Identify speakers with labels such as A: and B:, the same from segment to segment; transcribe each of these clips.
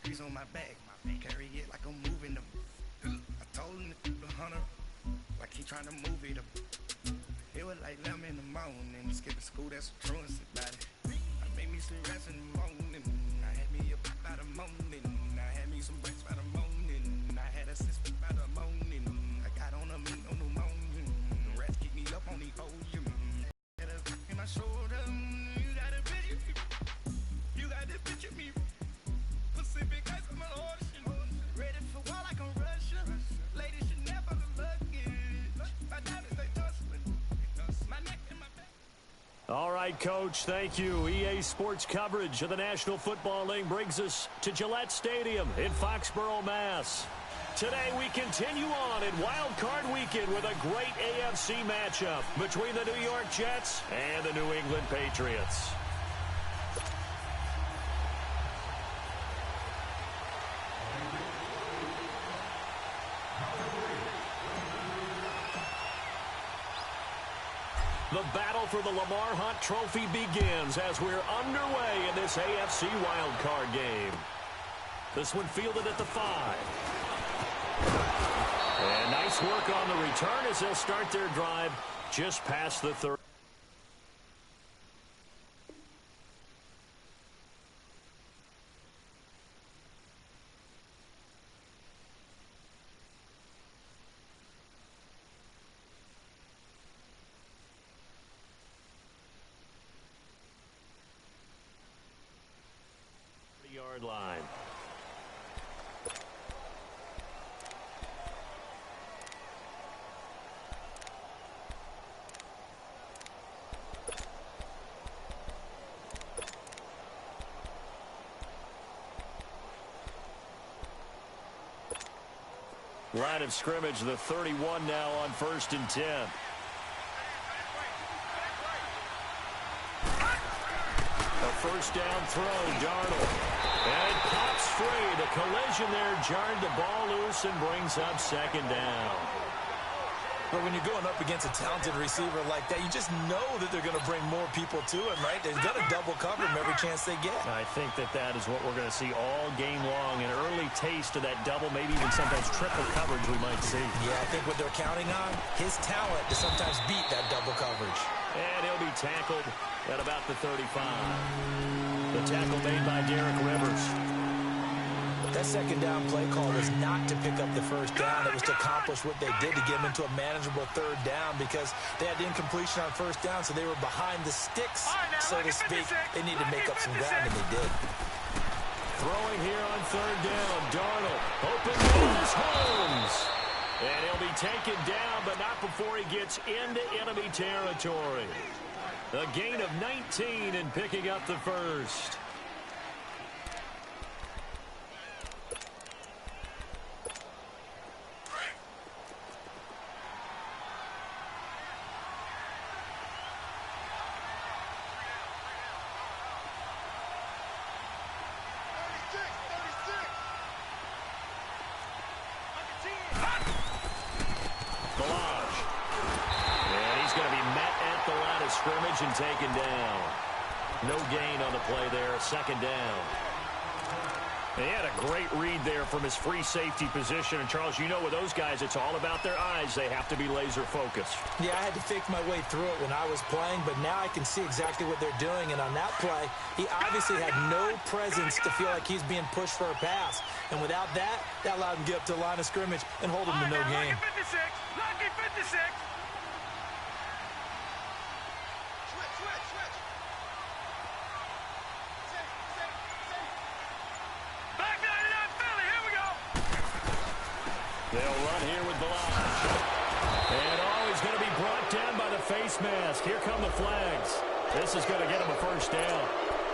A: Squeeze on my back, carry it like I'm moving them. I told him to the hunter, like he trying to move it up. It was like 11 in the morning, skipping school, that's a truancy about it. I made me some rest in the morning, I had me up by the morning, I had me some breaks by the morning, I had a sister by the morning, I got on a meat on the morning, the rats keep me up on the ocean, had a in my shoulder, you got a picture, you got the picture me, Pacific ice on my ocean, ready for war like I'm Russian, ladies should never look it, my diamonds they tussling, my neck and my back.
B: All right, Coach, thank you. EA Sports coverage of the National Football League brings us to Gillette Stadium in Foxborough, Mass. Today we continue on in Wildcard Weekend with a great AFC matchup between the New York Jets and the New England Patriots. The battle for the Lamar Hunt Trophy begins as we're underway in this AFC wildcard game. This one fielded at the 5. And nice work on the return as they'll start their drive just past the 30. Yard line. Line of scrimmage, the 31 now on 1st and 10. First down throw, Darnold. And it pops free. The collision there jarred the ball loose and brings up 2nd down.
C: But when you're going up against a talented receiver like that, you just know that they're going to bring more people to him, right? They're going to double cover him every chance they get.
B: I think that is what we're going to see all game long. An early taste of that double, maybe even sometimes triple coverage we might see.
C: Yeah, I think what they're counting on, his talent to sometimes beat that double coverage.
B: And he'll be tackled at about the 35. The tackle made by Derek Rivers.
C: That 2nd down play call was not to pick up the 1st down. It was to accomplish what they did to get them into a manageable 3rd down because they had the incompletion on 1st down, so they were behind the sticks, so to speak. They needed to make up some ground, and they did.
B: Throwing here on 3rd down, Darnold. Open goes Holmes. And he'll be taken down, but not before he gets into enemy territory. A gain of 19 and picking up the 1st. Scrimmage and taken down. No gain on the play there. 2nd down. He had a great read there from his free safety position. And, Charles, you know with those guys, it's all about their eyes. They have to be laser focused.
C: Yeah, I had to fake my way through it when I was playing, but now I can see exactly what they're doing. And on that play, he obviously had no presence to feel like he's being pushed for a pass. And without that, that allowed him to get up to the line of scrimmage and hold him to no gain.
D: Lucky 56.
B: They'll run here with Balazs. And he's going to be brought down by the face mask. Here come the flags. This is going to get him a 1st down.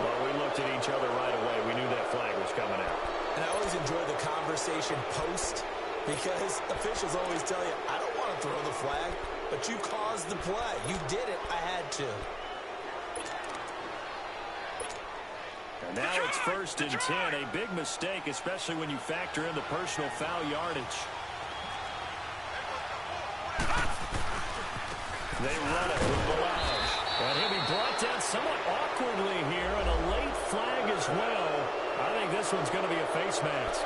B: Well, we looked at each other right away. We knew that flag was coming out.
C: And I always enjoy the conversation post because officials always tell you, I don't want to throw the flag, but you caused the play. You did it. I had to.
B: And now it's 1st and 10. A big mistake, especially when you factor in the personal foul yardage. They run it with Balazs. And he'll be brought down somewhat awkwardly here, and a late flag as well. I think like this one's going to be a face mask.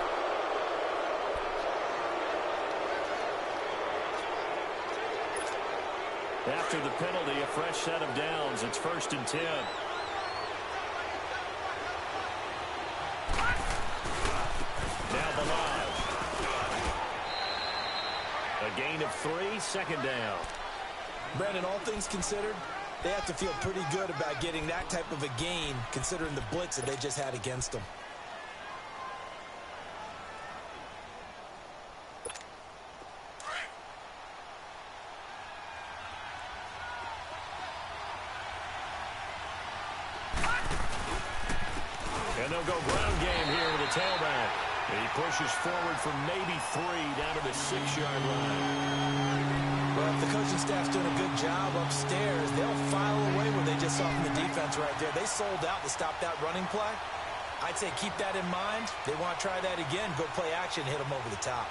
B: After the penalty, a fresh set of downs. It's 1st and 10. Down the line. A gain of 3, 2nd down.
C: Brandon, all things considered, they have to feel pretty good about getting that type of a gain, considering the blitz that they just had against them.
B: And they'll go ground game here with the tailback. And he pushes forward from maybe 3 down to the 6-yard line.
C: Well, if the coaching staff's doing a good job upstairs, they'll file away what they just saw from the defense right there. They sold out to stop that running play. I'd say keep that in mind. They want to try that again. Go play action, hit them over the top.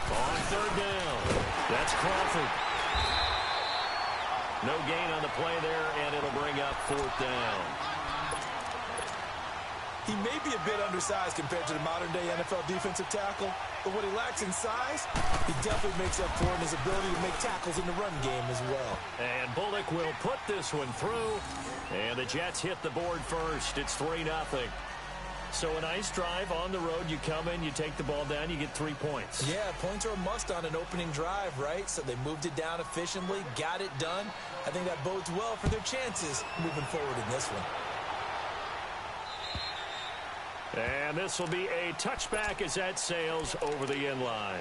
B: On 3rd down. That's Crawford. No gain on the play there, and it'll bring up 4th down.
C: He may be a bit undersized compared to the modern-day NFL defensive tackle, but what he lacks in size, he definitely makes up for in his ability to make tackles in the run game as well.
B: And Bullock will put this one through, and the Jets hit the board first. It's 3-0. So a nice drive on the road. You come in, you take the ball down, you get 3 points.
C: Yeah, points are a must on an opening drive, right? So they moved it down efficiently, got it done. I think that bodes well for their chances moving forward in this one.
B: And this will be a touchback as that sails over the end line.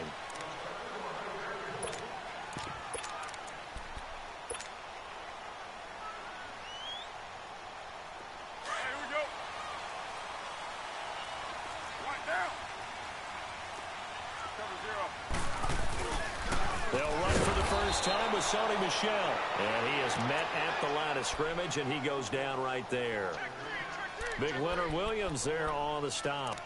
B: They'll run for the first time with Sony Michel. And he is met at the line of scrimmage, and he goes down right there. Big Leonard Williams there on the stop.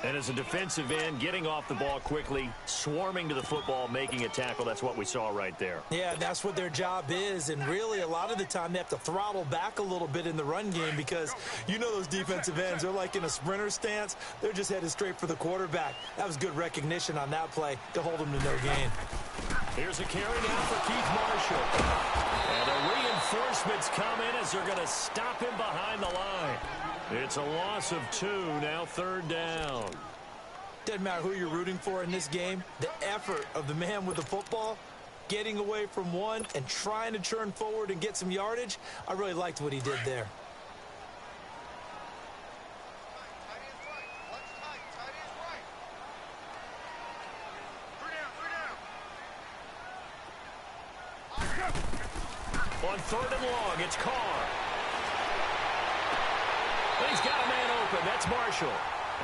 B: And as a defensive end, getting off the ball quickly, swarming to the football, making a tackle. That's what we saw right there.
C: Yeah, that's what their job is. And really, a lot of the time, they have to throttle back a little bit in the run game because you know those defensive ends, they're like in a sprinter stance. They're just headed straight for the quarterback. That was good recognition on that play to hold them to no gain.
B: Here's a carry now for Keith Marshall. And the reinforcements come in as they're going to stop him behind the line. It's a loss of 2, now 3rd down.
C: Doesn't matter who you're rooting for in this game. The effort of the man with the football, getting away from one and trying to turn forward and get some yardage, I really liked what he did there.
B: On 3rd and long, it's Carr. He's got a man open. That's Marshall.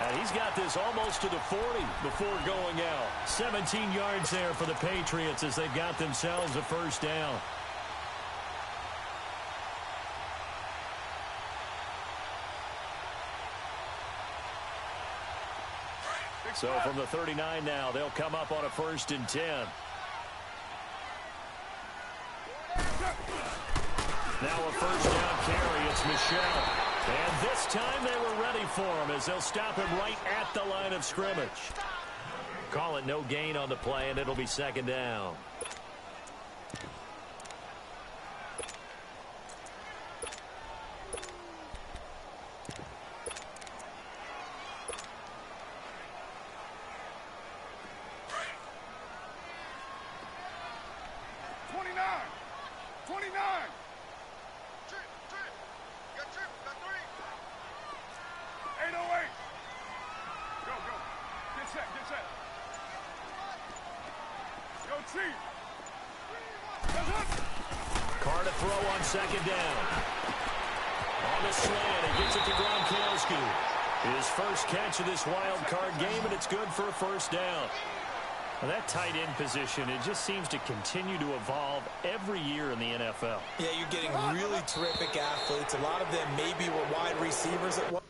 B: And he's got this almost to the 40 before going out. 17 yards there for the Patriots as they've got themselves a 1st down. So from the 39 now, they'll come up on a 1st and 10. Now a 1st down carry. It's Michel. And this time they were ready for him as they'll stop him right at the line of scrimmage. Call it no gain on the play, and it'll be 2nd down. Carr to throw on 2nd down. On the slant, he gets it to Gronkowski. His first catch of this wild card game, and it's good for a 1st down. Well, that tight end position, it just seems to continue to evolve every year in the NFL.
C: Yeah, you're getting really terrific athletes. A lot of them maybe were wide receivers at one.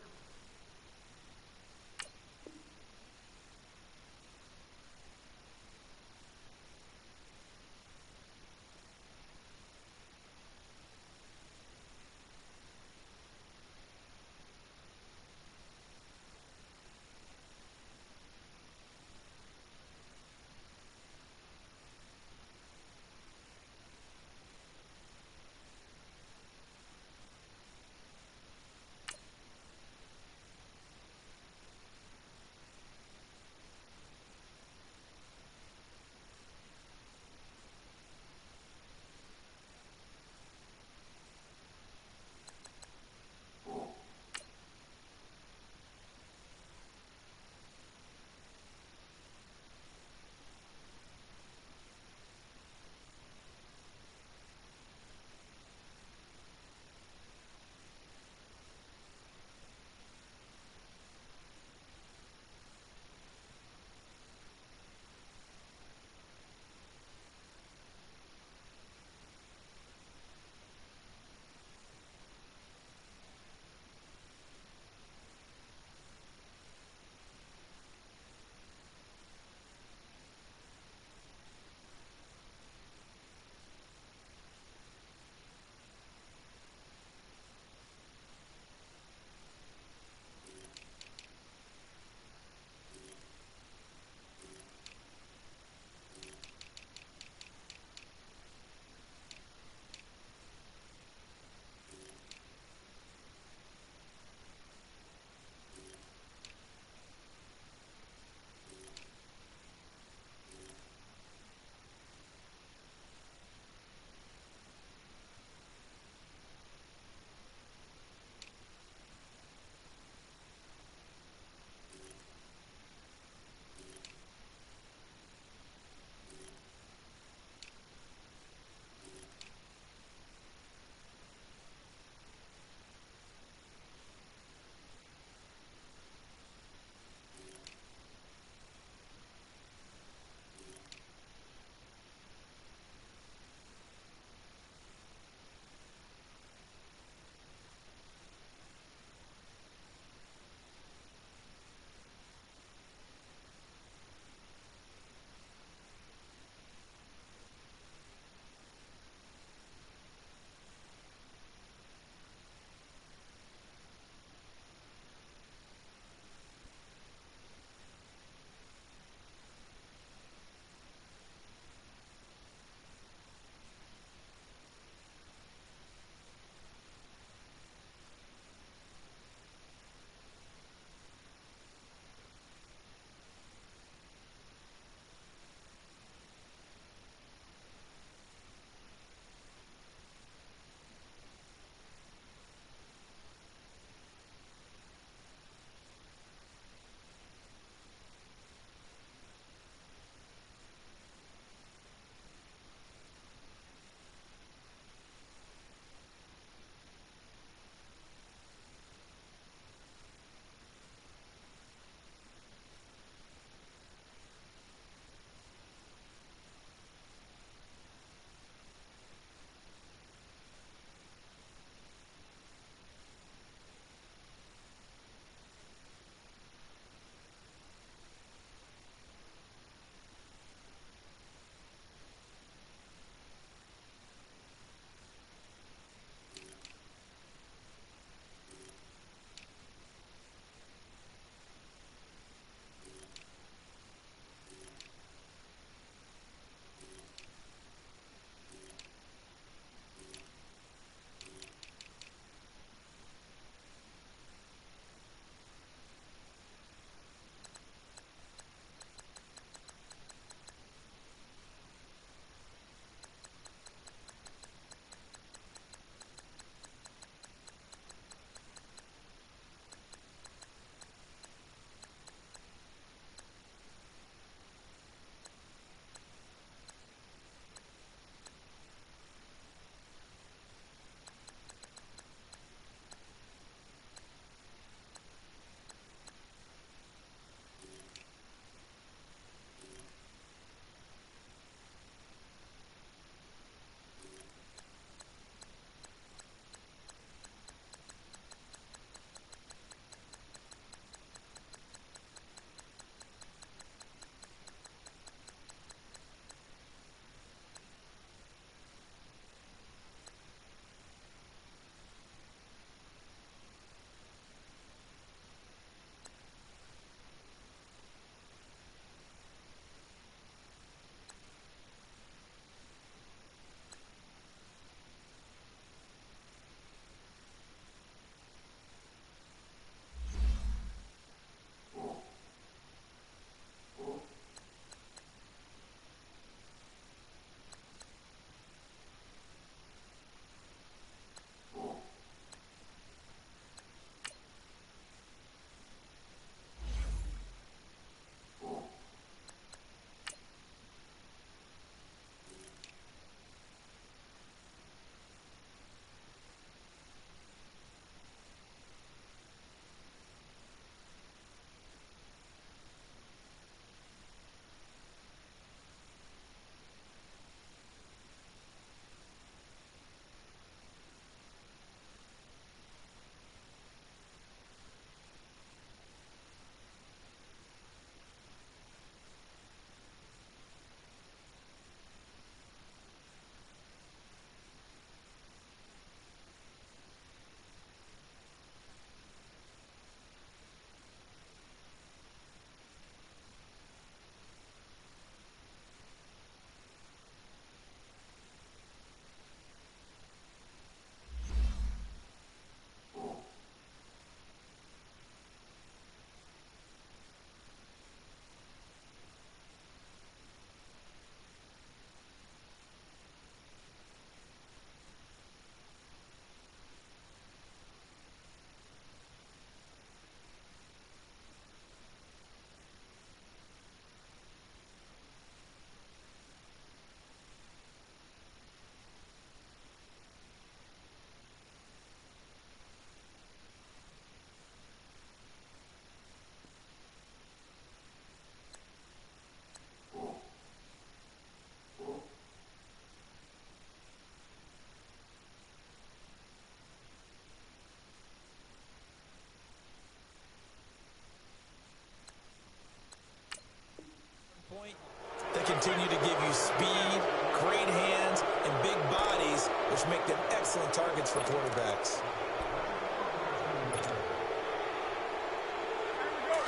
C: continue to give you speed, great hands, and big bodies, which make them excellent targets for quarterbacks.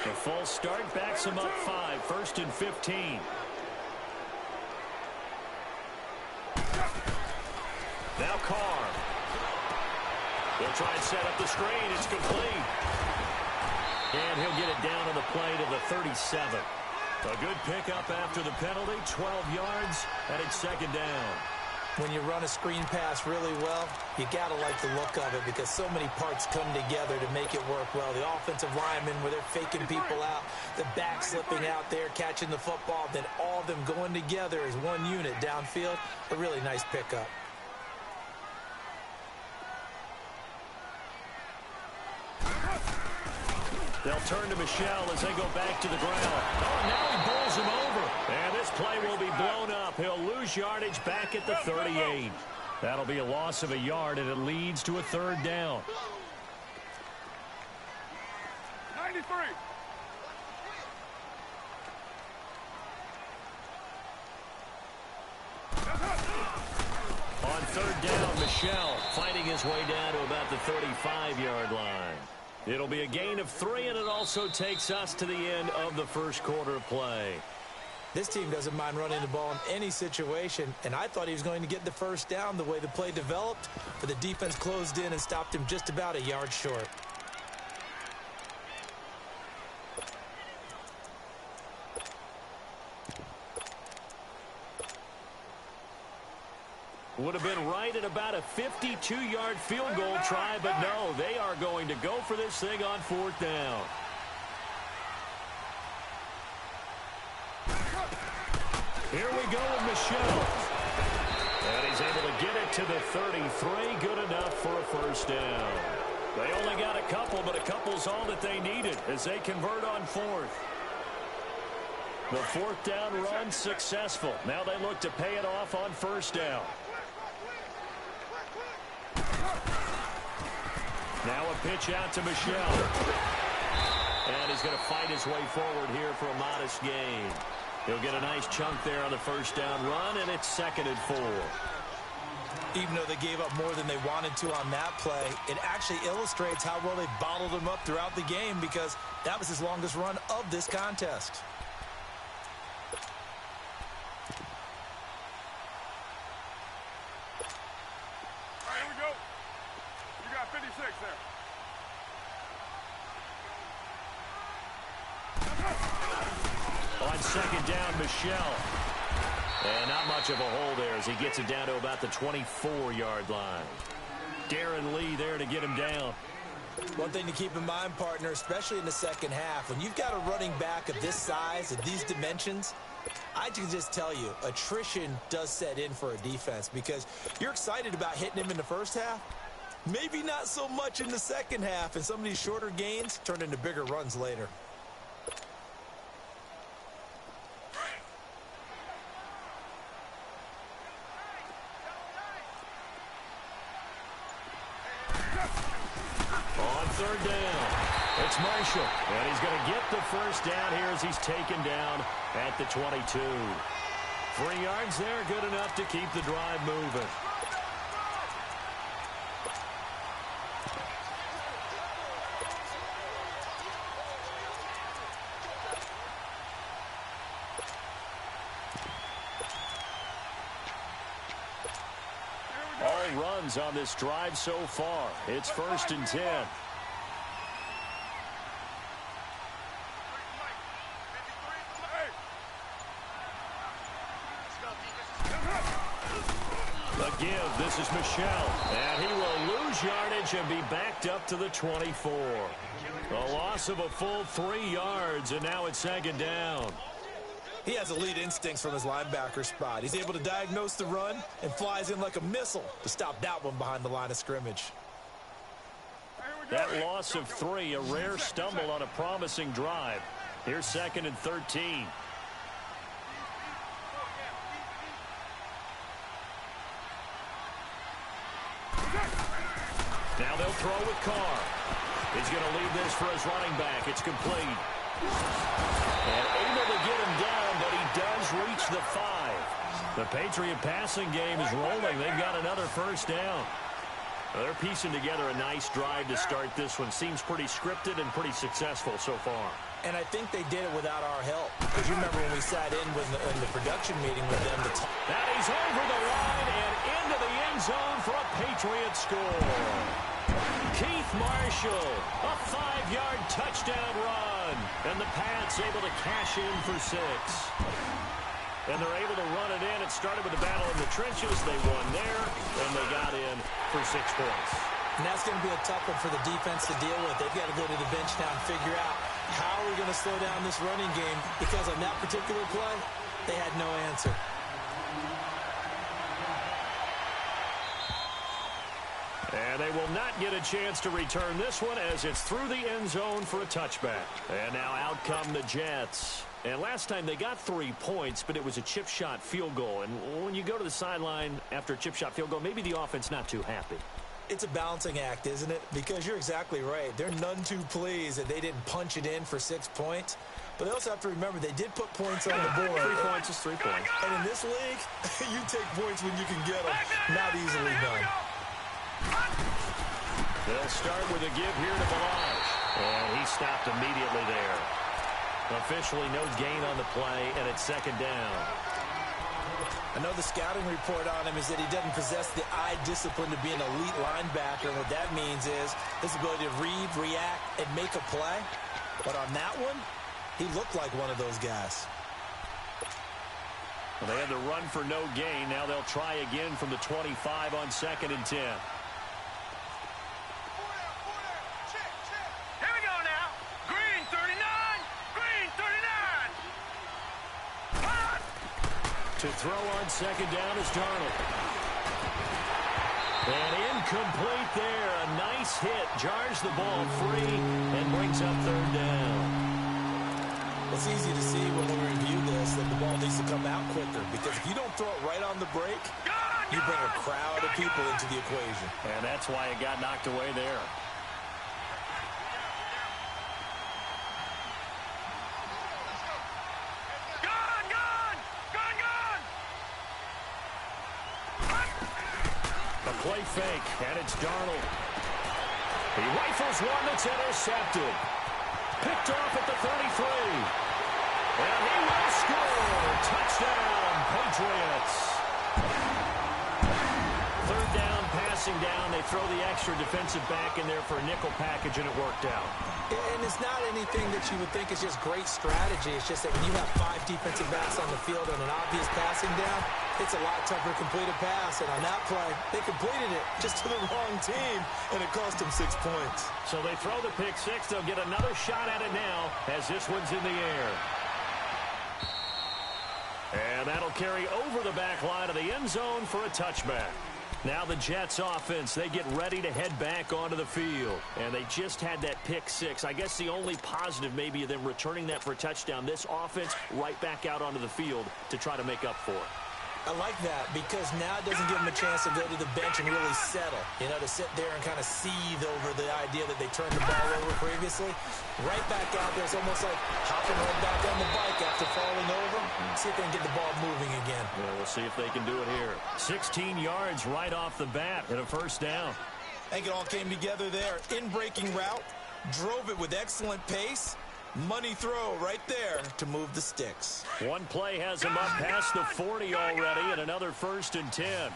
B: The false start backs him up 5, 1st and 15. Now Carr. He'll try and set up the screen. It's complete. And he'll get it down on the play to the 37. A good pickup after the penalty, 12 yards, and it's 2nd down.
C: When you run a screen pass really well, you got to like the look of it because so many parts come together to make it work well. The offensive linemen, where they're faking people out, the back slipping out there, catching the football, then all of them going together as one unit downfield. A really nice pickup.
B: They'll turn to Michel as they go back to the ground. Oh, now he bowls him over. And this play will be blown up. He'll lose yardage back at the 38. That'll be a loss of a yard, and it leads to a 3rd down.
D: 93.
B: On 3rd down, Michel fighting his way down to about the 35-yard line. It'll be a gain of 3, and it also takes us to the end of the first quarter of play.
C: This team doesn't mind running the ball in any situation, and I thought he was going to get the 1st down the way the play developed, but the defense closed in and stopped him just about a yard short.
B: Would have been right at about a 52-yard field goal try, but no, they are going to go for this thing on 4th down. Here we go with Michel. And he's able to get it to the 33. Good enough for a 1st down. They only got a couple, but a couple's all that they needed as they convert on 4th. The 4th down run successful. Now they look to pay it off on 1st down. Now a pitch out to Michel. And he's going to fight his way forward here for a modest gain. He'll get a nice chunk there on the 1st down run, and it's 2nd and 4.
C: Even though they gave up more than they wanted to on that play, it actually illustrates how well they bottled him up throughout the game because that was his longest run of this contest.
B: On 2nd down, Michel. And not much of a hole there as he gets it down to about the 24-yard line. Darren Lee there to get him down.
C: One thing to keep in mind, partner, especially in the 2nd half, when you've got a running back of this size and these dimensions, I can just tell you, attrition does set in for a defense because you're excited about hitting him in the 1st half. Maybe not so much in the 2nd half, and some of these shorter gains turn into bigger runs later.
B: On 3rd down, it's Marshall, and he's going to get the 1st down here as he's taken down at the 22. 3 yards there, good enough to keep the drive moving. All runs on this drive so far. It's 1st and 10. The give, this is Michel, and he will lose yardage and be backed up to the 24. A loss of a full 3 yards, and now it's 2nd down.
C: He has elite instincts from his linebacker spot. He's able to diagnose the run and flies in like a missile to stop that one behind the line of scrimmage.
B: That loss of 3, a rare stumble on a promising drive. Here's 2nd and 13. Now they'll throw with Carr. He's going to leave this for his running back. It's complete. And able to get him down, but he does reached the 5. The Patriot passing game is rolling. They've got another first down. They're piecing together a nice drive to start this one. Seems pretty scripted and pretty successful so far.
C: And I think they did it without our help. Because you remember when we sat in the production meeting with them.
B: That he's over the line and into the end zone for a Patriot score. Keith Marshall, a 5-yard touchdown run. And the Pats able to cash in for 6. And they're able to run it in. It started with a battle in the trenches. They won there, and they got in for 6 points.
C: And that's going to be a tough one for the defense to deal with. They've got to go to the bench now and figure out how are we going to slow down this running game, because on that particular play, they had no answer.
B: And they will not get a chance to return this one as it's through the end zone for a touchback. And now out come the Jets. And last time they got 3 points, but it was a chip shot field goal. And when you go to the sideline after a chip shot field goal, maybe the offense not too happy.
C: It's a balancing act, isn't it? Because you're exactly right. They're none too pleased that they didn't punch it in for 6 points. But they also have to remember they did put points on the board.
B: 3 points is 3 points.
C: And in this league, you take points when you can get them. Not easily done.
B: They'll start with a give here to Balaj. And he stopped immediately there. Officially no gain on the play, and it's second down.
C: I know the scouting report on him is that he doesn't possess the eye discipline to be an elite linebacker. And what that means is his ability to read, react, and make a play. But on that one, he looked like one of those guys.
B: Well, they had the run for no gain. Now they'll try again from the 25 on 2nd and 10. To throw on second down is Darnold. And incomplete there. A nice hit. Jars the ball free and brings up 3rd down.
C: It's easy to see when we review this that the ball needs to come out quicker, because if you don't throw it right on the break, you bring a crowd of people into the equation.
B: And that's why it got knocked away there. Play fake, and it's Darnold. He rifles one that's intercepted. Picked off at the 33. And he will score. Touchdown, Patriots. 3rd down, passing down. They throw the extra defensive back in there for a nickel package, and it worked out.
C: And it's not anything that you would think is just great strategy. It's just that when you have 5 defensive backs on the field on an obvious passing down, it's a lot tougher to complete a pass. And on that play, they completed it just to the wrong team, and it cost them 6 points.
B: So they throw the pick 6. They'll get another shot at it now as this one's in the air. And that'll carry over the back line of the end zone for a touchback. Now the Jets offense, they get ready to head back onto the field. And they just had that pick 6. I guess the only positive maybe of them returning that for a touchdown. This offense right back out onto the field to try to make up for it.
C: I like that, because now it doesn't give them a chance to go to the bench and really settle. You know, to sit there and kind of seethe over the idea that they turned the ball over previously. Right back out there, it's almost like hopping right back on the bike after falling over. See if they can get the ball moving again.
B: Yeah, we'll see if they can do it here. 16 yards right off the bat and a 1st down.
C: I think it all came together there. In-breaking route, drove it with excellent pace. Money throw right there to move the sticks.
B: One play has him up past the 40 already, and another 1st and 10.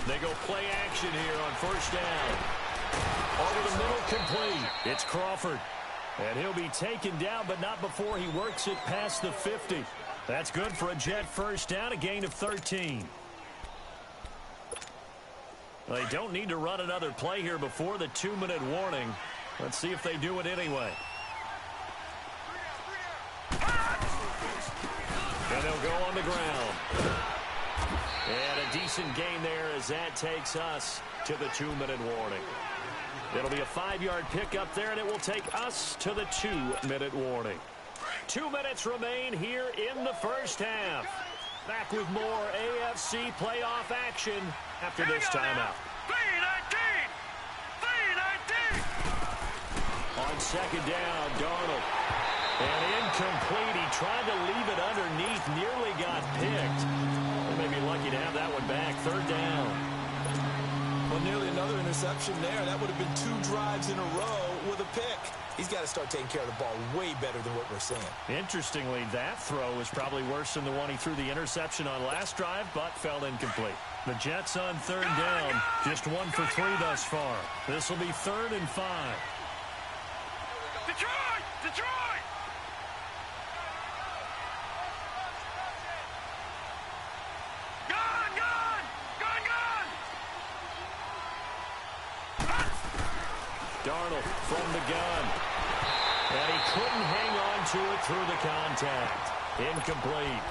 B: They go play action here on 1st down. Over the middle, complete. It's Crawford. And he'll be taken down, but not before he works it past the 50. That's good for a Jet 1st down, a gain of 13. Well, they don't need to run another play here before the 2-minute warning. Let's see if they do it anyway. And they'll go on the ground. And a decent gain there as that takes us to the 2-minute warning. It'll be a 5-yard pickup there, and it will take us to the 2-minute warning. 2 minutes remain here in the 1st half. Back with more AFC playoff action after this timeout. on second down. Darnold. And incomplete. He tried to leave it underneath. Nearly got picked. They may be lucky to have that one back. Third down.
C: Well, nearly another interception there. That would have been 2 drives in a row with a pick. He's got to start taking care of the ball way better than what we're seeing.
B: Interestingly, that throw is probably worse than the one he threw the interception on last drive, but fell incomplete. The Jets on third down. Just 1 for 3 thus far. This will be 3rd and 5.
D: Detroit! Detroit! Gun! Gun! Gun! Gun!
B: Darnold from the gun. And he couldn't hang on to it through the contact. Incomplete.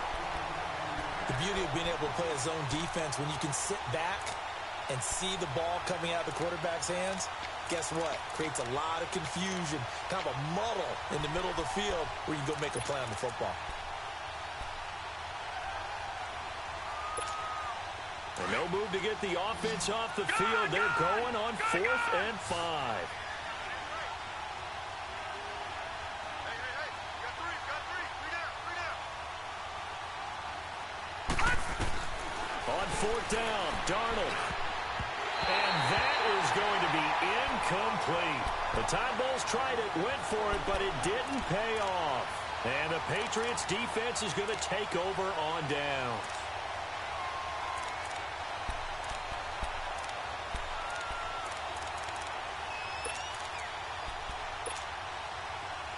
C: The beauty of being able to play a zone defense when you can sit back and see the ball coming out of the quarterback's hands, guess what? Creates a lot of confusion, kind of a muddle in the middle of the field where you can go make a play on the football.
B: And no move to get the offense off the field. They're going on 4th and 5. On 4th down, Darnold. And that is going to be incomplete. The Tide Bulls tried it, went for it, but it didn't pay off. And the Patriots defense is going to take over on down.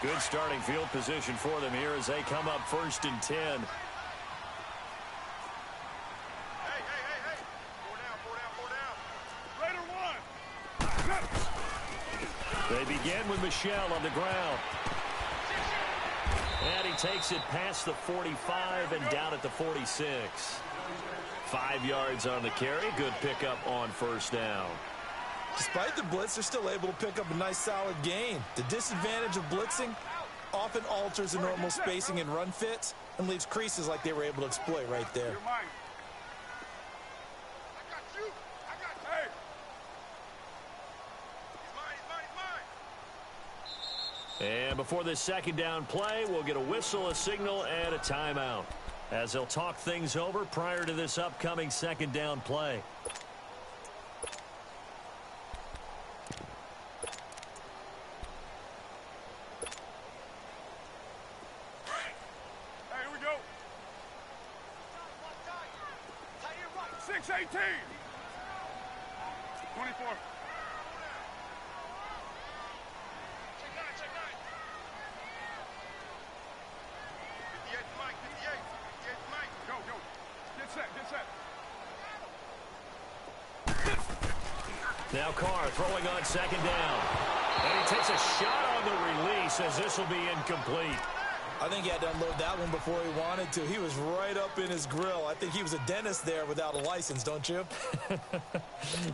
B: Good starting field position for them here as they come up 1st and 10. They begin with Michel on the ground. And he takes it past the 45 and down at the 46. 5 yards on the carry. Good pickup on 1st down.
C: Despite the blitz, they're still able to pick up a nice solid gain. The disadvantage of blitzing often alters the normal spacing and run fits and leaves creases like they were able to exploit right there.
B: And before this 2nd down play, we'll get a whistle, a signal, and a timeout, as they'll talk things over prior to this upcoming 2nd down play.
D: Hey, here we go. 6-18. 24.
B: Now Carr throwing on 2nd down. And he takes a shot on the release as this will be incomplete.
C: I think he had to unload that one before he wanted to. He was right up in his grill. I think he was a dentist there without a license, don't you?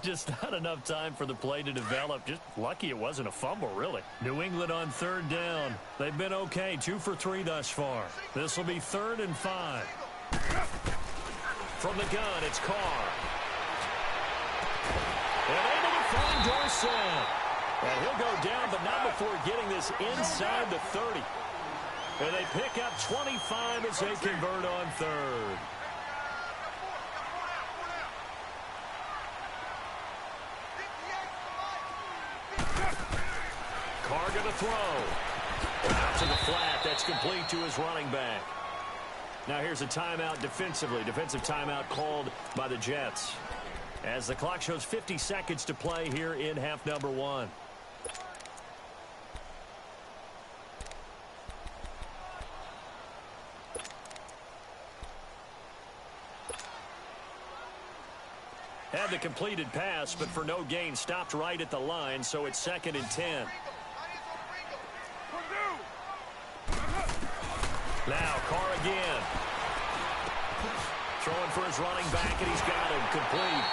B: Just not enough time for the play to develop. Just lucky it wasn't a fumble, really. New England on 3rd down. They've been okay, 2 for 3 thus far. This will be 3rd and 5. From the gun, it's Carr. And able to find Dorsett. And he'll go down, but not before getting this inside the 30. And they pick up 25 as they convert on 3rd. Carr going to throw. Out to the flat. That's complete to his running back. Now here's a timeout defensively. Defensive timeout called by the Jets, as the clock shows 50 seconds to play here in half number 1. Had the completed pass, but for no gain, stopped right at the line, so it's 2nd and 10. Now Carr again. Throwing for his running back, and he's got him complete.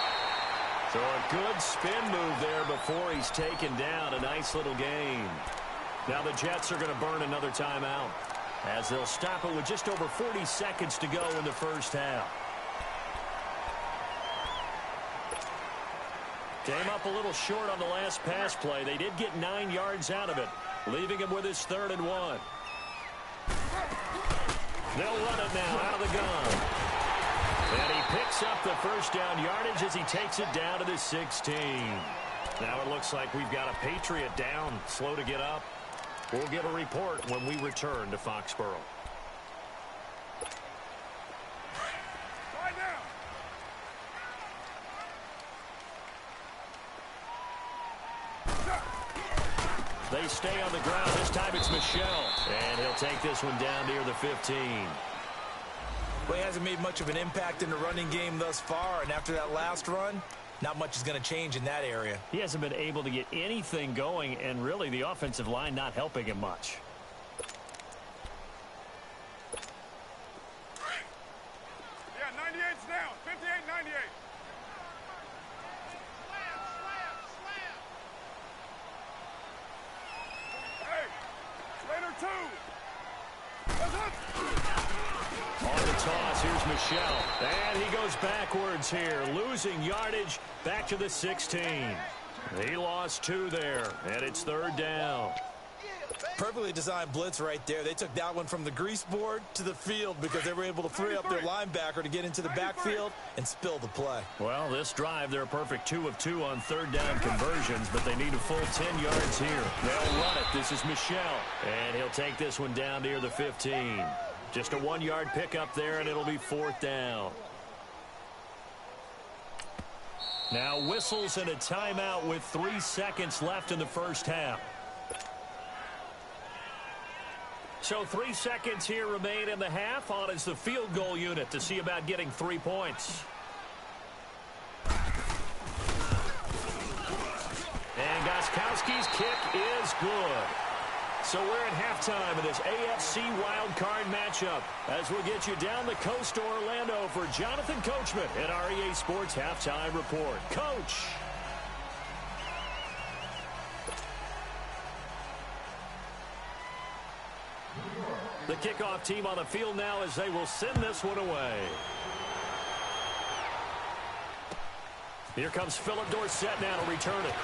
B: So a good spin move there before he's taken down. A nice little gain. Now the Jets are going to burn another timeout, as they'll stop it with just over 40 seconds to go in the 1st half. Came up a little short on the last pass play. They did get 9 yards out of it, leaving him with his 3rd and 1. They'll run it now out of the gun. And he picks up the first down yardage as he takes it down to the 16. Now it looks like we've got a Patriot down, slow to get up. We'll get a report when we return to Foxborough. They stay on the ground. This time it's Michelle. And he'll take this one down near the 15.
C: Well, he hasn't made much of an impact in the running game thus far. And after that last run, not much is going to change in that area.
B: He hasn't been able to get anything going, and really the offensive line not helping him much.
D: Yeah, 98's down. 58, 98.
B: On the toss, here's Michelle. And he goes backwards here, losing yardage back to the 16. He lost 2 there, and it's 3rd down.
C: Perfectly designed blitz right there. They took that one from the grease board to the field because they were able to free up their linebacker to get into the backfield and spill the play.
B: Well, this drive, they're a perfect 2 of 2 on 3rd down conversions, but they need a full 10 yards here. They'll run it. This is Michelle, and he'll take this one down near the 15. Just a 1-yard pickup there, and it'll be 4th down. Now whistles and a timeout with 3 seconds left in the first half. So 3 seconds here remain in the half. On is the field goal unit to see about getting 3 points. And Gostkowski's kick is good. So we're at halftime in this AFC Wildcard matchup as we'll get you down the coast to Orlando for Jonathan Coachman at our EA Sports Halftime Report. Coach. The kickoff team on the field now as they will send this one away. Here comes Philip Dorsett now to return it.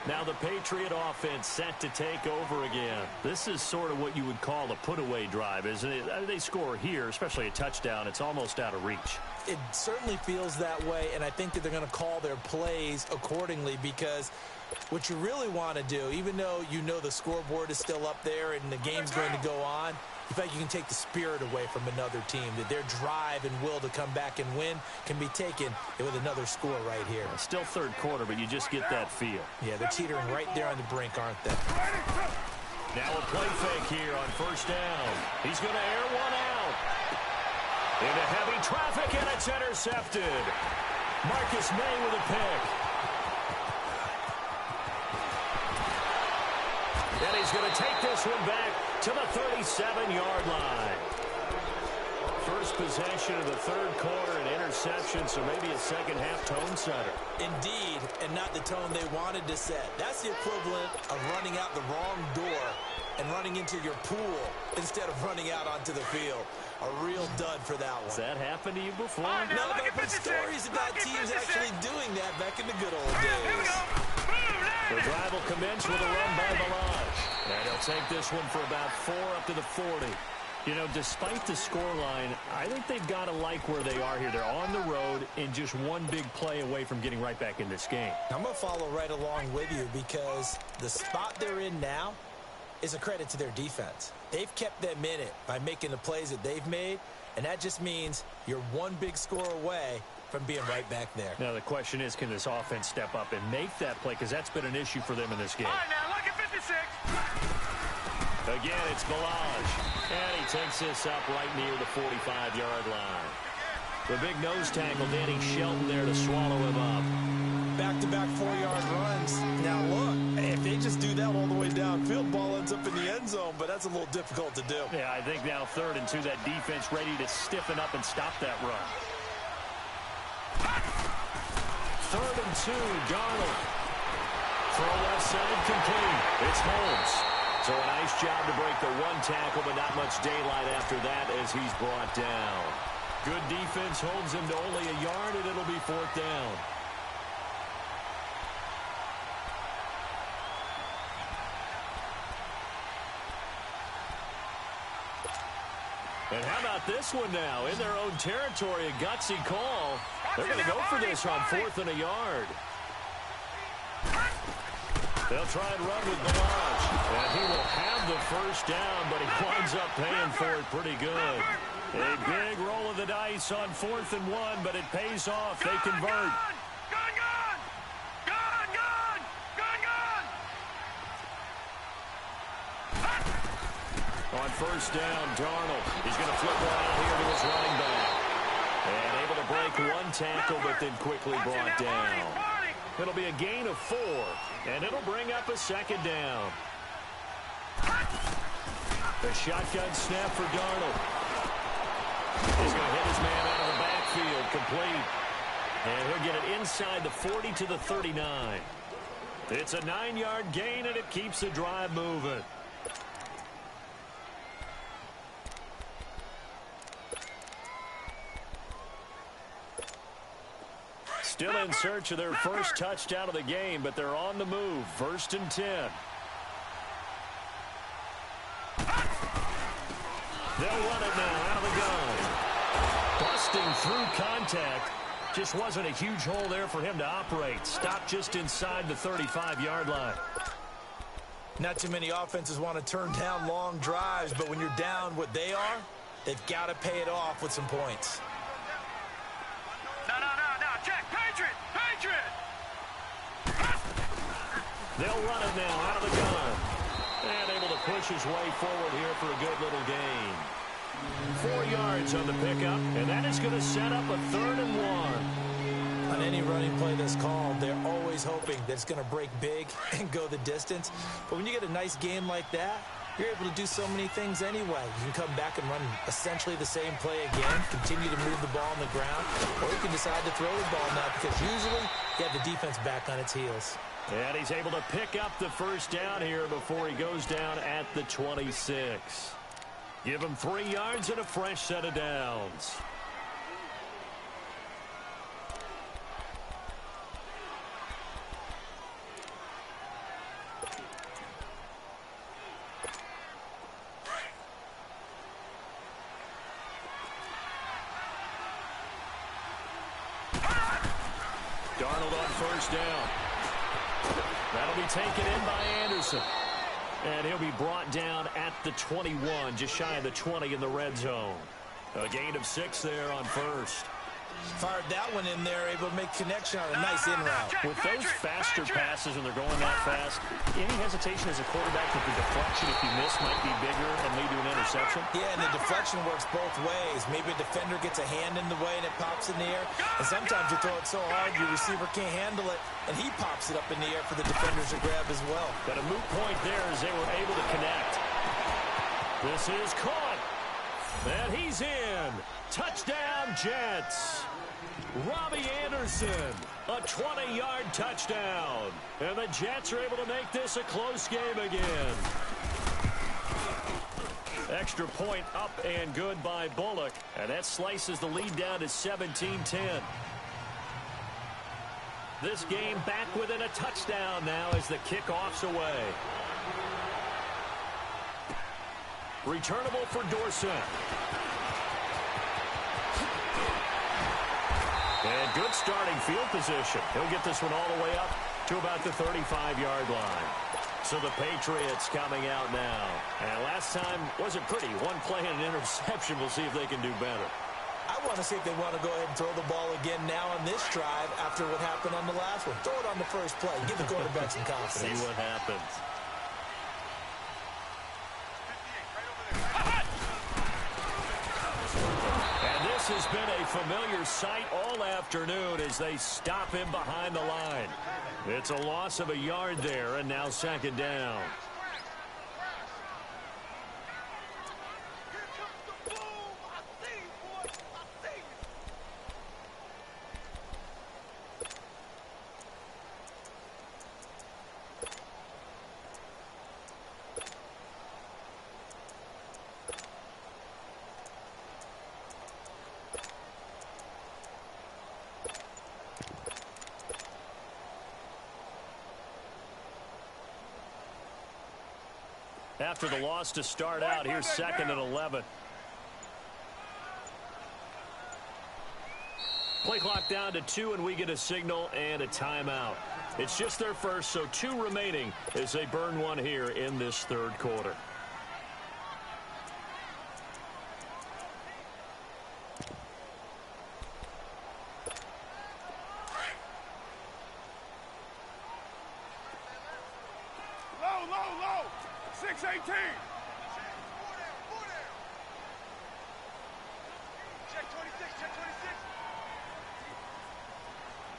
B: Now the Patriot offense set to take over again. This is sort of what you would call a put-away drive, isn't it? They score here, especially a touchdown. It's almost out of reach.
C: It certainly feels that way, and I think that they're going to call their plays accordingly because what you really want to do, even though you know the scoreboard is still up there and the game's going to go on, in fact, you can take the spirit away from another team, that their drive and will to come back and win can be taken with another score right here.
B: Still 3rd quarter, but you just get that feel.
C: Yeah, they're teetering right there on the brink, aren't they?
B: Now a play fake here on 1st down. He's going to air one out. Into heavy traffic, and it's intercepted. Marcus May with a pick. And he's going to take this one back to the 37-yard line. First possession of the 3rd quarter, an interception, so maybe a second-half tone setter.
C: Indeed, and not the tone they wanted to set. That's the equivalent of running out the wrong door and running into your pool instead of running out onto the field. A real dud for that one.
B: Has that happened to you before?
C: No, but I've heard stories about teams actually doing that back in the good old days.
B: The drive will commence with a run by Balaj. And he'll take this one for about 4 up to the 40. You know, despite the scoreline, I think they've got to like where they are here. They're on the road and just one big play away from getting right back in this game.
C: I'm going to follow right along with you because the spot they're in now is a credit to their defense. They've kept them in it by making the plays that they've made, and that just means you're one big score away from being right back there.
B: Now, the question is, can this offense step up and make that play? Because that's been an issue for them in this game.
D: All right, now, look at 56.
B: Again, it's Balaj. And he takes this up right near the 45-yard line. The big nose tackle, Danny Shelton there to swallow him up.
C: Back-to-back 4-yard runs. Now, look, if they just do that all the way downfield, ball ends up in the end zone, but that's a little difficult to do.
B: Yeah, I think now 3rd and 2, that defense ready to stiffen up and stop that run. 3rd and 2, Darnold. Throw left side complete. It's Holmes. So a nice job to break the one tackle, but not much daylight after that as he's brought down. Good defense holds him to only a yard, and it'll be 4th down. And how about this one now? In their own territory, a gutsy call. They're going to go for this on 4th and a yard. They'll try and run with Balaj. And he will have the first down, but he winds up paying for it pretty good. A big roll of the dice on 4th and 1, but it pays off. They convert. On 1st down, Darnold. He's going to flip one out here to his running back. And able to break one tackle, but then quickly brought down. It'll be a gain of 4, and it'll bring up a 2nd down. The shotgun snap for Darnold. He's going to hit his man out of the backfield, complete. And he'll get it inside the 40 to the 39. It's a 9-yard gain, and it keeps the drive moving. Still in search of their first touchdown of the game, but they're on the move. 1st and 10. They'll run it now out of the gun. Busting through contact. Just wasn't a huge hole there for him to operate. Stopped just inside the 35-yard line.
C: Not too many offenses want to turn down long drives, but when you're down what they are, they've got to pay it off with some points.
D: No. Check. Patriot.
B: They'll run it now out of the gun. And able to push his way forward here for a good little gain. 4 yards on the pickup, and that is going to set up a 3rd and 1.
C: On any running play that's called, they're always hoping that it's going to break big and go the distance. But when you get a nice game like that, you're able to do so many things anyway. You can come back and run essentially the same play again, continue to move the ball on the ground, or you can decide to throw the ball now because usually you have the defense back on its heels.
B: And he's able to pick up the first down here before he goes down at the 26. Give him 3 yards and a fresh set of downs. Darnold on 1st down. That'll be taken in by Anderson. And he'll be brought down at the 21, just shy of the 20 in the red zone. A gain of 6 there on 1st.
C: Fired that one in there, able to make connection on a nice in route.
B: With those faster passes and they're going that fast, any hesitation as a quarterback that the deflection, if you miss, might be bigger and lead to an interception?
C: Yeah, and the deflection works both ways. Maybe a defender gets a hand in the way and it pops in the air. And sometimes you throw it so hard your receiver can't handle it, and he pops it up in the air for the defenders to grab as well.
B: But a moot point there as they were able to connect. This is caught. And he's in. Touchdown, Jets. Robbie Anderson, a 20-yard touchdown. And the Jets are able to make this a close game again. Extra point up and good by Bullock. And that slices the lead down to 17-10. This game back within a touchdown now as the kickoff's away. Returnable for Dorsett. And good starting field position. He'll get this one all the way up to about the 35-yard line. So the Patriots coming out now. And last time wasn't pretty. One play and an interception. We'll see if they can do better.
C: I want to see if they want to go ahead and throw the ball again now on this drive after what happened on the last one. Throw it on the first play. Give the quarterback some confidence.
B: See what happens. This has been a familiar sight all afternoon as they stop him behind the line. It's a loss of a yard there, and now 2nd down. after the loss to start out. Here's 2nd and 11. Play clock down to 2, and we get a signal and a timeout. It's just their first, so 2 remaining as they burn one here in this third quarter.
D: Low. 6-18. Check 26.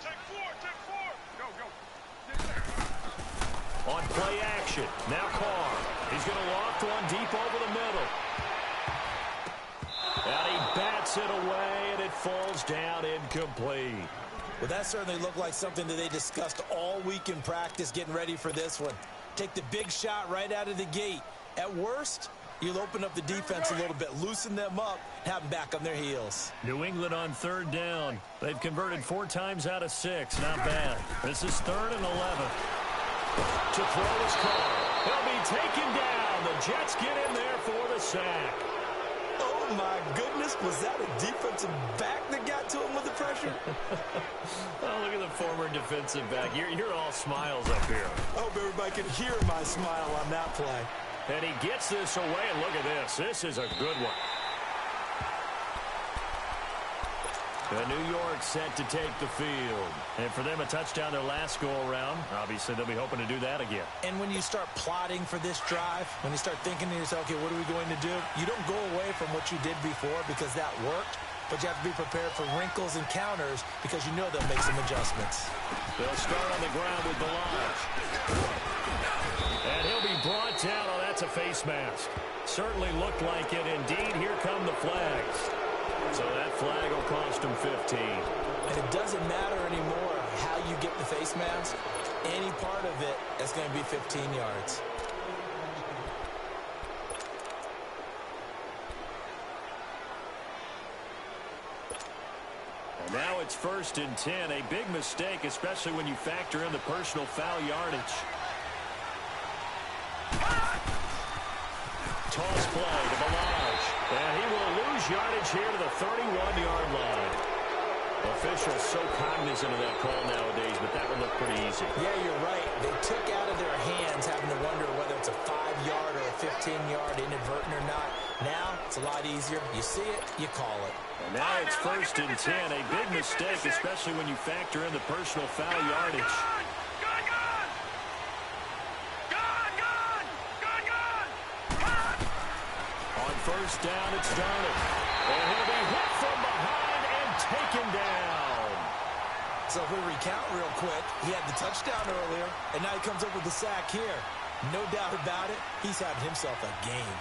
D: Check 4. Go.
B: On play action, now Carr. He's going to loft one deep over the middle. And he bats it away, and it falls down incomplete.
C: Well, that certainly looked like something that they discussed all week in practice getting ready for this one. Take the big shot right out of the gate. At worst, you'll open up the defense a little bit, loosen them up, have them back on their heels.
B: New England on 3rd down. They've converted 4 times out of 6. Not bad. This is 3rd and 11. To throw is Carr. He'll be taken down. The Jets get in there for the sack.
C: Oh, my goodness. Was that a defensive back that got to him with the pressure?
B: Oh, look at the former defensive back. You're all smiles up here.
C: I hope everybody can hear my smile on that play.
B: And he gets this away, and look at this. This is a good one. New York set to take the field. And for them, a touchdown their last go-around. Obviously, they'll be hoping to do that again.
C: And when you start plotting for this drive, when you start thinking to yourself, okay, what are we going to do? You don't go away from what you did before because that worked, but you have to be prepared for wrinkles and counters because you know they'll make some adjustments.
B: They'll start on the ground with Balaj. And he'll be brought down. Oh, that's a face mask. Certainly looked like it. Indeed, here come the flags. So that flag will cost him 15.
C: And it doesn't matter anymore how you get the face mask. Any part of it, that's going to be 15 yards.
B: And now it's 1st and 10. A big mistake, especially when you factor in the personal foul yardage. Toss play to Balaj. And he will lose yardage here to the 31-yard line. Officials so cognizant of that call nowadays, but that would look pretty easy.
C: Yeah, you're right. They took out of their hands having to wonder whether it's a 5-yard or a 15-yard inadvertent or not. Now, it's a lot easier. You see it, you call it.
B: And now it's 1st and 10. A big mistake, especially when you factor in the personal foul yardage. First down, it's Darnold. And he'll be hit from behind and taken down.
C: So if we recount real quick, he had the touchdown earlier, and now he comes up with the sack here. No doubt about it, he's having himself a game.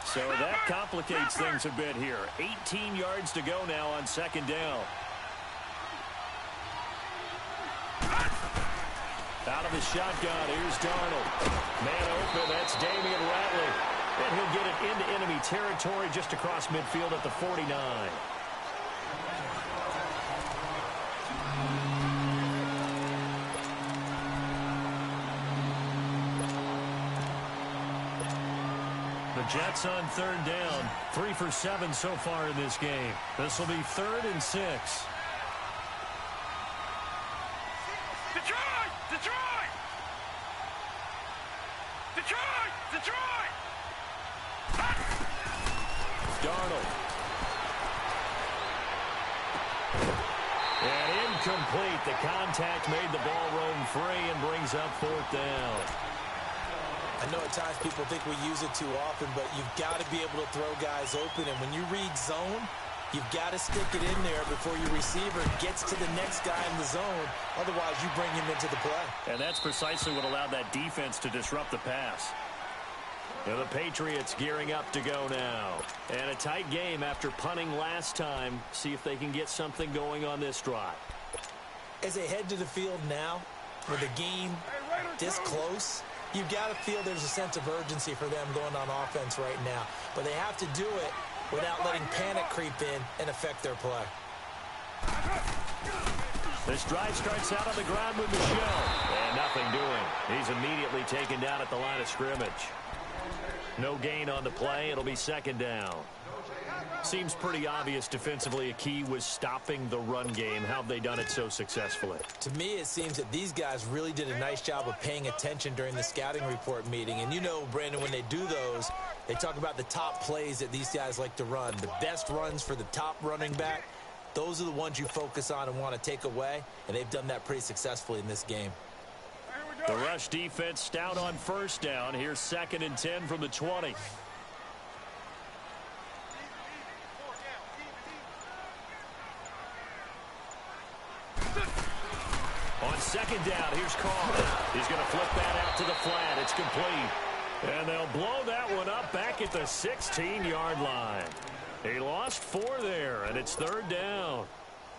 B: So that complicates things a bit here. 18 yards to go now on 2nd down. Out of the shotgun, here's Darnold. Man open, that's Damian Ratley. And he'll get it into enemy territory just across midfield at the 49. The Jets on 3rd down. 3 for 7 so far in this game. This will be 3rd and 6.
D: Detroit!
B: Darnold. And incomplete. The contact made the ball roam free and brings up 4th down.
C: I know at times people think we use it too often, but you've got to be able to throw guys open. And when you read zone, you've got to stick it in there before your receiver gets to the next guy in the zone. Otherwise, you bring him into the play.
B: And that's precisely what allowed that defense to disrupt the pass. And the Patriots gearing up to go now. And a tight game after punting last time. See if they can get something going on this drive.
C: As they head to the field now, with the game this close, you've got to feel there's a sense of urgency for them going on offense right now. But they have to do it without letting panic creep in and affect their play.
B: This drive starts out on the ground with Michel. And nothing doing. He's immediately taken down at the line of scrimmage. No gain on the play. It'll be second down. Seems pretty obvious defensively a key was stopping the run game. How have they done it so successfully?
C: To me, it seems that these guys really did a nice job of paying attention during the scouting report meeting. And you know, Brandon, when they do those, they talk about the top plays that these guys like to run. The best runs for the top running back. Those are the ones you focus on and want to take away, and they've done that pretty successfully in this game.
B: The rush defense stout on first down. Here's 2nd and 10 from the 20. On second down, here's Carr. He's going to flip that out to the flat. It's complete. And they'll blow that one up back at the 16-yard line. He lost 4 there, and it's 3rd down.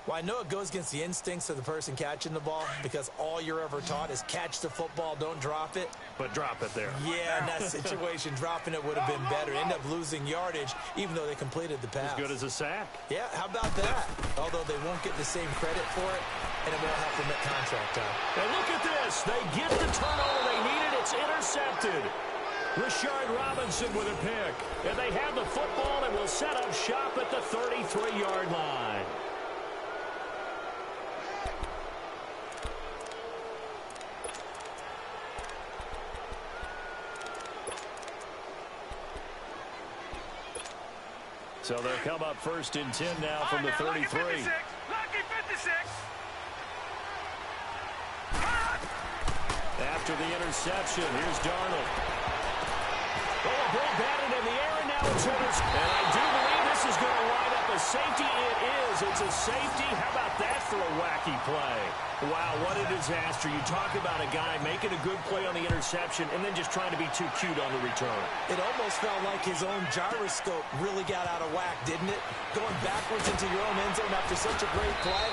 C: Well, I know it goes against the instincts of the person catching the ball because all you're ever taught is catch the football, don't drop it.
B: But drop it there.
C: Yeah, in that situation, dropping it would have been better. End up losing yardage, even though they completed the pass.
B: As good as a sack.
C: Yeah, how about that? Although they won't get the same credit for it, and it won't help them at contract time.
B: And look at this. They get the turnover they needed. It's intercepted. Rashard Robinson with a pick. And they have the football and will set up shop at the 33-yard line. So they'll come up 1st and 10 now from the 33.
D: Lucky 56.
B: After the interception, here's Darnold. Oh, a ball batted in the air, and now it's intercepted. And I do believe this is going to wind up a safety. It is. It's a safety. How about that for a wacky play? Wow, what a disaster. You talk about a guy making a good play on the interception and then just trying to be too cute on the return.
C: It almost felt like his own gyroscope really got out of whack, didn't it? Going backwards into your own end zone after such a great play.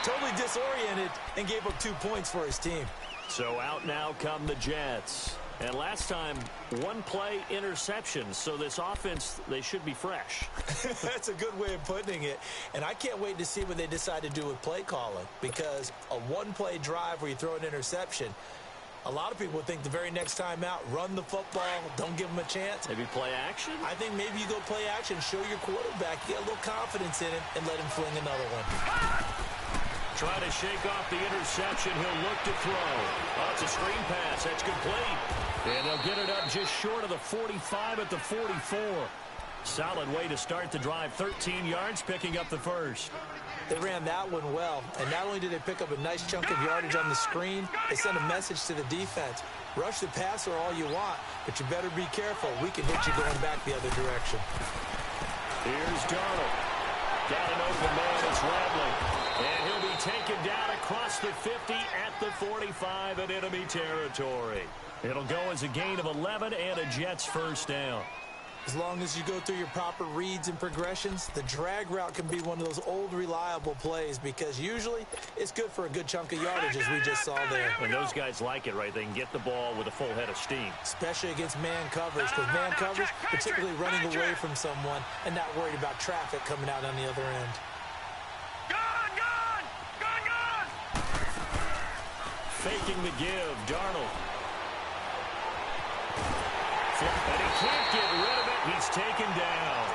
C: Totally disoriented and gave up 2 points for his team.
B: So out now come the Jets. And last time, 1 play interception. So this offense, they should be fresh.
C: That's a good way of putting it. And I can't wait to see what they decide to do with play calling. Because a 1-play drive where you throw an interception, a lot of people think the very next time out, run the football, don't give them a chance.
B: Maybe play action?
C: I think maybe you go play action, show your quarterback, get a little confidence in him, and let him fling another one.
B: Trying to shake off the interception. He'll look to throw. Oh, it's a screen pass. That's complete. And they'll get it up just short of the 45 at the 44. Solid way to start the drive. 13 yards, picking up the first.
C: They ran that one well. And not only did they pick up a nice chunk of yardage on the screen, they sent a message to the defense. Rush the passer all you want, but you better be careful. We can hit you going back the other direction.
B: Here's Darnold. Got an open man. It's Radley. And he'll be taken down across the 50 at the 45 in enemy territory. It'll go as a gain of 11 and a Jets first down.
C: As long as you go through your proper reads and progressions, the drag route can be one of those old reliable plays because usually it's good for a good chunk of yardage as we just saw there.
B: And those guys like it, right? They can get the ball with a full head of steam.
C: Especially against man coverage, because man coverage, particularly running away from someone and not worried about traffic coming out on the other end.
B: Faking the give, Darnold. And he can't get rid of it. He's taken down.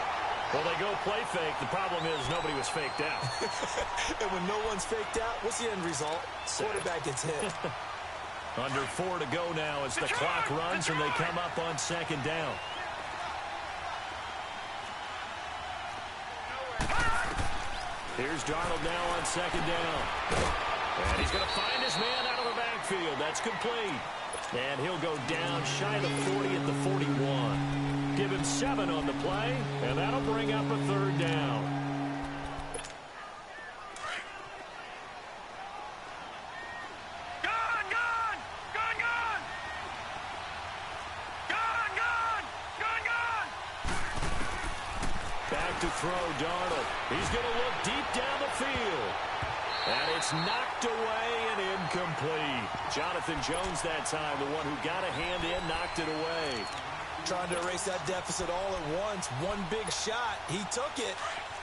B: Well, they go play fake. The problem is nobody was faked out.
C: And when no one's faked out, what's the end result? Quarterback gets hit.
B: Under 4 to go now as the clock runs and they come up on second down. Here's Darnold now on second down. And he's going to find his man out of the backfield. That's complete. And he'll go down shy of the 40 at the 41. Give him 7 on the play, and that'll bring up a third down. Back to throw, Darnold. He's going to look deep down the field. And it's knocked away and incomplete. Jonathan Jones that time, the one who got a hand in, knocked it away.
C: trying to erase that deficit all at once. One big shot. He took it.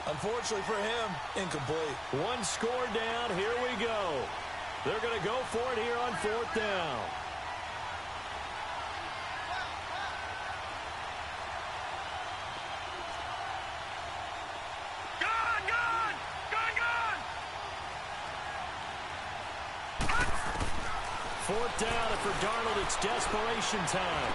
C: Unfortunately for him, incomplete.
B: One score down. Here we go. They're going to go for it here on 4th down. Fourth down, and for Darnold, it's desperation time.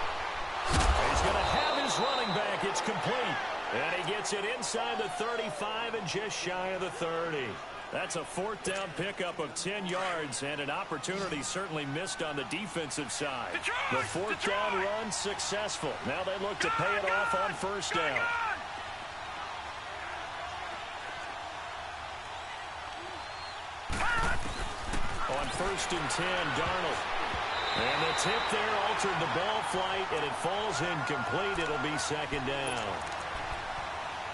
B: He's going to have his running back. It's complete. And he gets it inside the 35 and just shy of the 30. That's a 4th down pickup of 10 yards, and an opportunity certainly missed on the defensive side. The 4th down run successful. Now they look to pay it off on 1st down. On 1st and 10, Darnold. And the tip there altered the ball flight, and it falls incomplete. It'll be 2nd down.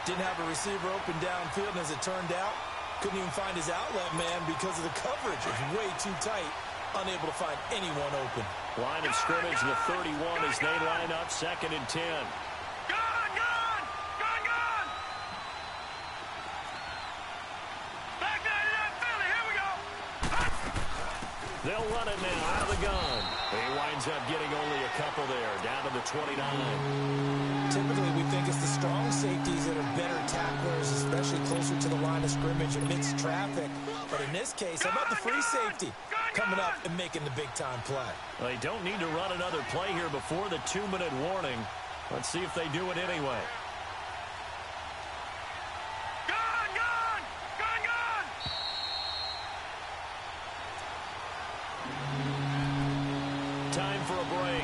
C: Didn't have a receiver open downfield, and as it turned out, couldn't even find his outlet man because of the coverage. It's way too tight, unable to find anyone open.
B: Line of scrimmage, the 31 as they line up, 2nd and 10. They'll run it now out of the gun. He winds up getting only a couple there, down to the 29.
C: Typically, we think it's the strong safeties that are better tacklers, especially closer to the line of scrimmage amidst traffic. But in this case, how about the free safety coming up and making the big-time play?
B: Well, they don't need to run another play here before the 2-minute warning. Let's see if they do it anyway. Time for a break.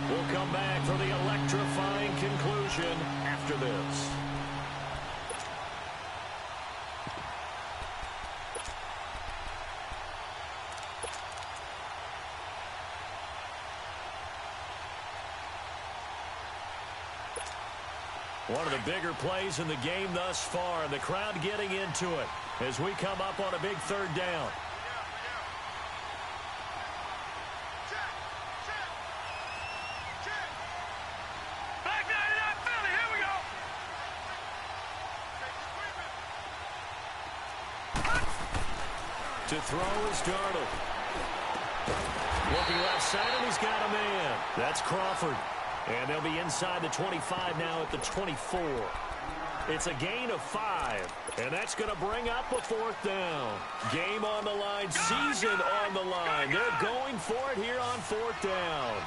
B: We'll come back for the electrifying conclusion after this. One of the bigger plays in the game thus far, and the crowd getting into it as we come up on a big 3rd down. To throw is Darnold. Looking left side, and he's got a man. That's Crawford. And they'll be inside the 25 now at the 24. It's a gain of 5, and that's going to bring up a 4th down. Game on the line, season on the line. They're going for it here on 4th down.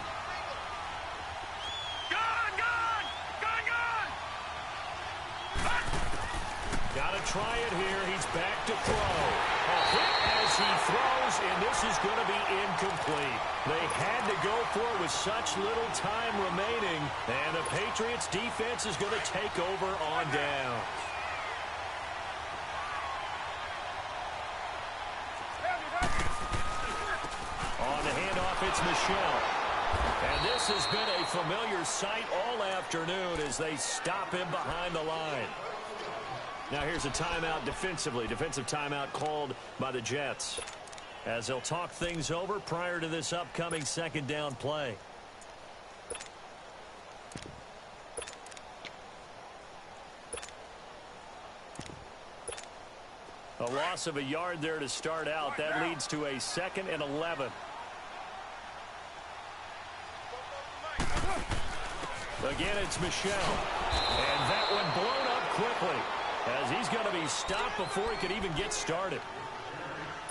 B: Got to try it here. He's back to throw. A hit as he throws, and this is going to be incomplete. They had to go for it with such little time remaining, and the Patriots defense is going to take over on down. On the handoff, it's Michelle. And this has been a familiar sight all afternoon as they stop him behind the line. Now here's a timeout defensively. Defensive timeout called by the Jets, as they'll talk things over prior to this upcoming 2nd down play. A loss of a yard there to start out. That leads to a 2nd and 11. Again, it's Michelle. And that one blown up quickly, as he's going to be stopped before he could even get started.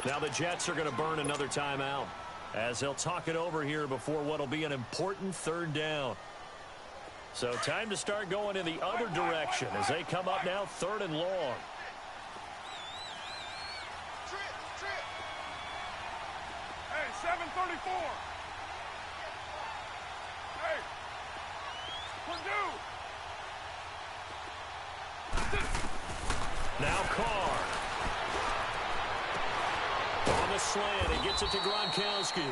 B: Now the Jets are going to burn another timeout, as they'll talk it over here before what will be an important 3rd down. So time to start going in the other direction as they come up now 3rd and long.
D: Hey, 7:34. Hey, Purdue.
B: Now Carr. On the slant, he gets it to Gronkowski.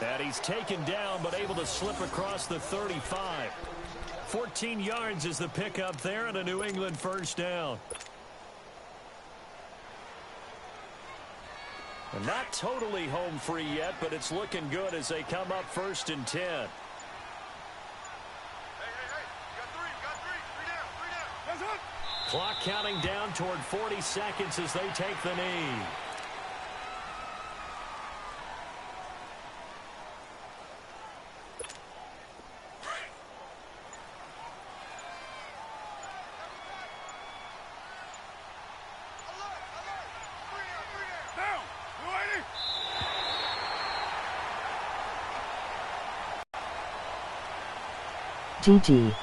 B: And he's taken down, but able to slip across the 35. 14 yards is the pickup there, and a New England 1st down. And not totally home free yet, but it's looking good as they come up 1st and 10. Clock counting down toward 40 seconds as they take the knee.
E: GG.